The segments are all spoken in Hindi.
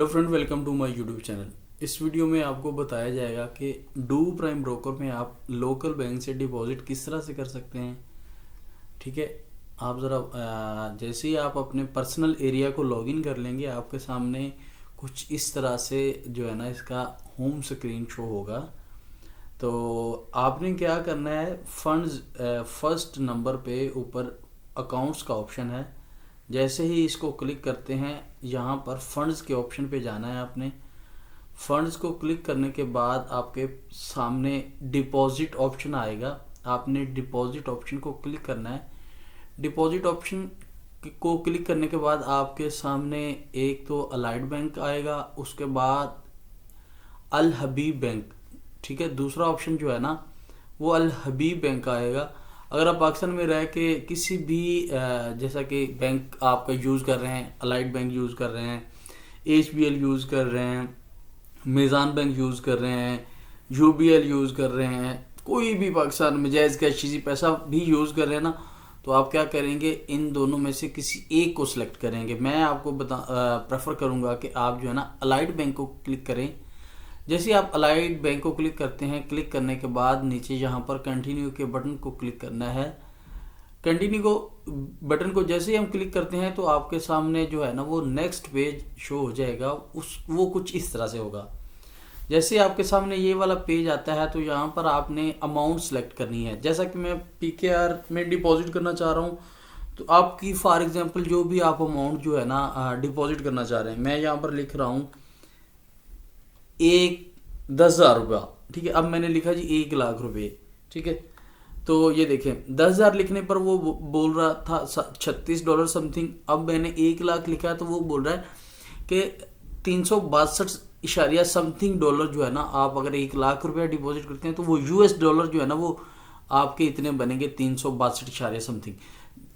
Hello friend, welcome to my YouTube channel. इस वीडियो में आपको बताया जाएगा कि डू प्राइम ब्रोकर में आप लोकल बैंक से डिपॉजिट किस तरह से कर सकते हैं। ठीक है, आप ज़रा जैसे ही आप अपने पर्सनल एरिया को लॉगिन कर लेंगे, आपके सामने कुछ इस तरह से जो है ना इसका होम स्क्रीन शो होगा। तो आपने क्या करना है, फंड्स फर्स्ट नंबर पे ऊपर अकाउंट्स का ऑप्शन है। जैसे ही इसको क्लिक करते हैं, यहाँ पर फंड्स के ऑप्शन पे जाना है आपने। फंड्स को क्लिक करने के बाद आपके सामने डिपॉजिट ऑप्शन आएगा। आपने डिपॉजिट ऑप्शन को क्लिक करना है। डिपॉजिट ऑप्शन को क्लिक करने के बाद आपके सामने एक तो अलाइड बैंक आएगा, उसके बाद अल हबीब बैंक। ठीक है, दूसरा ऑप्शन जो है ना वो अल हबीब बैंक का आएगा। अगर आप पाकिस्तान में रह के किसी भी जैसा कि बैंक आपका यूज़ कर रहे हैं, अलाइड बैंक यूज़ कर रहे हैं, HBL यूज़ कर रहे हैं, मीज़ान बैंक यूज़ कर रहे हैं, UBL यूज़ कर रहे हैं, कोई भी पाकिस्तान में जायज़ कैश चीज़ी पैसा भी यूज़ कर रहे हैं ना, तो आप क्या करेंगे, इन दोनों में से किसी एक को सिलेक्ट करेंगे। मैं आपको प्रेफर करूँगा कि आप जो है ना अलाइड बैंक को क्लिक करें। जैसे आप अलाइड बैंक को क्लिक करते हैं, क्लिक करने के बाद नीचे यहाँ पर कंटिन्यू के बटन को क्लिक करना है। कंटिन्यू को बटन को जैसे ही हम क्लिक करते हैं तो आपके सामने जो है ना वो नेक्स्ट पेज शो हो जाएगा। वो कुछ इस तरह से होगा। जैसे आपके सामने ये वाला पेज आता है तो यहाँ पर आपने अमाउंट सेलेक्ट करनी है। जैसा कि मैं PKR में डिपॉजिट करना चाह रहा हूँ, तो आपकी फॉर एग्जांपल जो भी आप अमाउंट जो है ना डिपॉजिट करना चाह रहे हैं, मैं यहाँ पर लिख रहा हूँ 10,000 रुपया। ठीक है, अब मैंने लिखा जी 1,00,000 रुपये। ठीक है, तो ये देखें 10,000 लिखने पर वो बोल रहा था $36 समथिंग। अब मैंने 1,00,000 लिखा तो वो बोल रहा है कि 362 समथिंग डॉलर जो है ना, आप अगर 1,00,000 रुपया डिपॉजिट करते हैं तो वो US डॉलर जो है ना वो आपके इतने बनेंगे 362 समथिंग।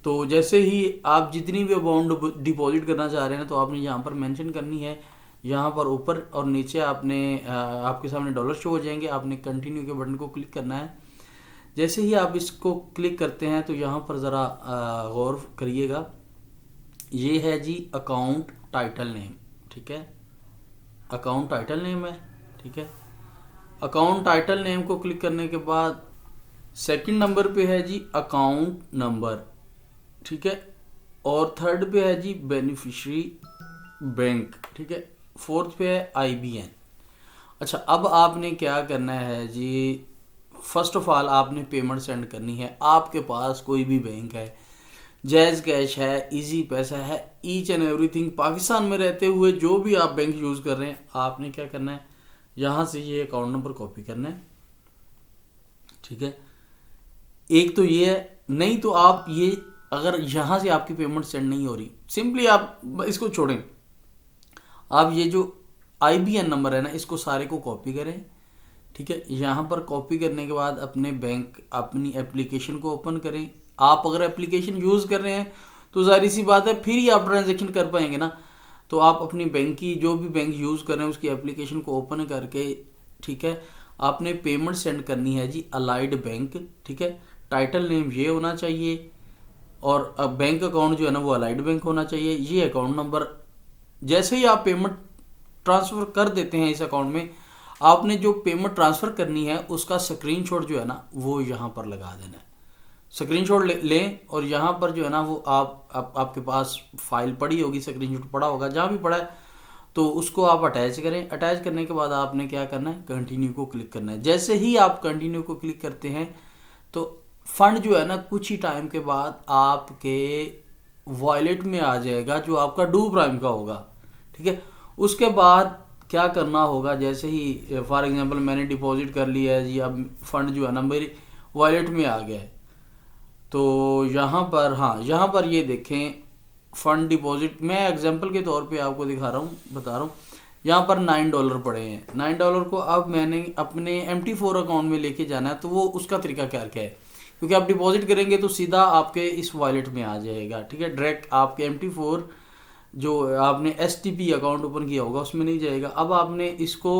तो जैसे ही आप जितनी भी अमाउंट डिपॉजिट करना चाह रहे हैं तो आपने यहाँ पर मेंशन करनी है। यहाँ पर ऊपर और नीचे आपने आपके सामने डॉलर शो हो जाएंगे। आपने कंटिन्यू के बटन को क्लिक करना है। जैसे ही आप इसको क्लिक करते हैं तो यहाँ पर ज़रा गौर करिएगा, ये है जी अकाउंट टाइटल नेम। ठीक है, अकाउंट टाइटल नेम है। ठीक है, अकाउंट टाइटल नेम को क्लिक करने के बाद सेकंड नंबर पे है जी अकाउंट नंबर। ठीक है, और थर्ड पे है जी बेनिफिशियरी बैंक। ठीक है, फोर्थ पे है IBN। अच्छा, अब आपने क्या करना है जी, फर्स्ट ऑफ ऑल आपने पेमेंट सेंड करनी है। आपके पास कोई भी बैंक है, जैज़ कैश है, इजी पैसा है, ईच एंड एवरीथिंग, पाकिस्तान में रहते हुए जो भी आप बैंक यूज़ कर रहे हैं, आपने क्या करना है, यहाँ से ये अकाउंट नंबर कॉपी करना है। ठीक है, एक तो ये है। नहीं तो आप ये अगर यहाँ से आपकी पेमेंट सेंड नहीं हो रही, सिंपली आप इसको छोड़ें। आप ये जो IBN नंबर है ना, इसको सारे को कॉपी करें। ठीक है, यहाँ पर कॉपी करने के बाद अपने बैंक अपनी एप्लीकेशन को ओपन करें। आप अगर एप्लीकेशन यूज़ कर रहे हैं तो जाहिर सी बात है फिर ही आप ट्रांजैक्शन कर पाएंगे ना। तो आप अपनी बैंक की जो भी बैंक यूज़ कर रहे हैं उसकी एप्लीकेशन को ओपन करके, ठीक है, आपने पेमेंट सेंड करनी है जी अलाइड बैंक। ठीक है, टाइटल नेम ये होना चाहिए और बैंक अकाउंट जो है ना वो अलाइड बैंक होना चाहिए। ये अकाउंट नंबर जैसे ही आप पेमेंट ट्रांसफ़र कर देते हैं इस अकाउंट में, आपने जो पेमेंट ट्रांसफ़र करनी है उसका स्क्रीनशॉट जो है ना वो यहाँ पर लगा देना है। स्क्रीनशॉट लें और यहाँ पर जो है ना वो आपके पास फाइल पड़ी होगी, स्क्रीनशॉट पड़ा होगा जहाँ भी पड़ा है, तो उसको आप अटैच करें। अटैच करने के बाद आपने क्या करना है, कंटिन्यू को क्लिक करना है। जैसे ही आप कंटिन्यू को क्लिक करते हैं तो फंड जो है ना कुछ ही टाइम के बाद आपके वॉलेट में आ जाएगा, जो आपका डू प्राइम का होगा। ठीक है, उसके बाद क्या करना होगा, जैसे ही फॉर एग्जांपल मैंने डिपॉजिट कर लिया है जी, अब फंड जो है ना मेरी वॉलेट में आ गया है, तो यहाँ पर हाँ, यहाँ पर ये देखें फंड डिपॉजिट, मैं एग्जांपल के तौर पे आपको दिखा रहा हूँ, बता रहा हूँ। यहाँ पर $9 पड़े हैं। $9 को अब मैंने अपने MT4 अकाउंट में लेके जाना है, तो वो उसका तरीका क्या क्या है, क्योंकि आप डिपॉजिट करेंगे तो सीधा आपके इस वॉलेट में आ जाएगा। ठीक है, डायरेक्ट आपके MT4 जो आपने STP अकाउंट ओपन किया होगा उसमें नहीं जाएगा। अब आपने इसको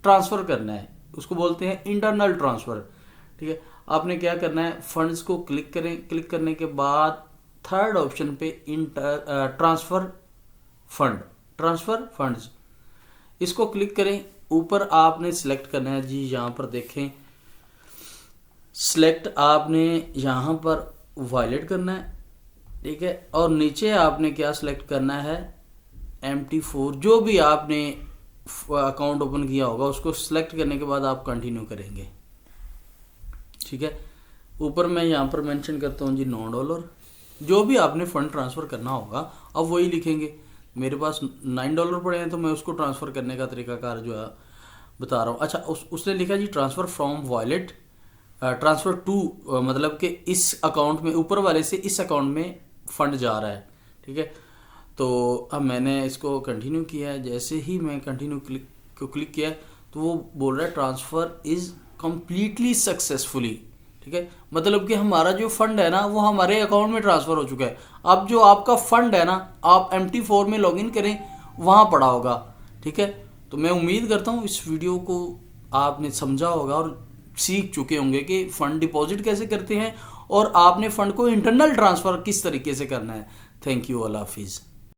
ट्रांसफ़र करना है, उसको बोलते हैं इंटरनल ट्रांसफ़र। ठीक है, आपने क्या करना है, फंड्स को क्लिक करें। क्लिक करने के बाद थर्ड ऑप्शन पे ट्रांसफ़र फंड्स, इसको क्लिक करें, ऊपर आपने सिलेक्ट करना है जी, यहाँ पर देखें सिलेक्ट आपने यहाँ पर वॉलेट करना है, ठीक है। और नीचे आपने क्या सिलेक्ट करना है, MT4 जो भी आपने अकाउंट ओपन किया होगा उसको सिलेक्ट करने के बाद आप कंटिन्यू करेंगे, ठीक है। ऊपर मैं यहाँ पर मेंशन करता हूँ जी $9, जो भी आपने फंड ट्रांसफ़र करना होगा अब वही लिखेंगे। मेरे पास $9 पड़े हैं तो मैं उसको ट्रांसफ़र करने का तरीकाकार जो है बता रहा हूँ। अच्छा, उसने लिखा जी transfer from wallet transfer to, मतलब कि इस अकाउंट में, ऊपर वाले से इस अकाउंट में फ़ंड जा रहा है, ठीक है। तो अब मैंने इसको कंटिन्यू किया है, जैसे ही मैं कंटिन्यू क्लिक किया तो वो बोल रहा है ट्रांसफ़र इज़ कम्प्लीटली सक्सेसफुली, ठीक है। मतलब कि हमारा जो फंड है ना वो हमारे अकाउंट में ट्रांसफ़र हो चुका है। अब जो आपका फंड है ना, आप MT4 में लॉगिन करें, वहाँ पड़ा होगा, ठीक है। तो मैं उम्मीद करता हूँ इस वीडियो को आपने समझा होगा और सीख चुके होंगे कि फ़ंड डिपॉजिट कैसे करते हैं और आपने फ़ंड को इंटरनल ट्रांसफ़र किस तरीके से करना है। थैंक यू, अल्लाह हाफिज़।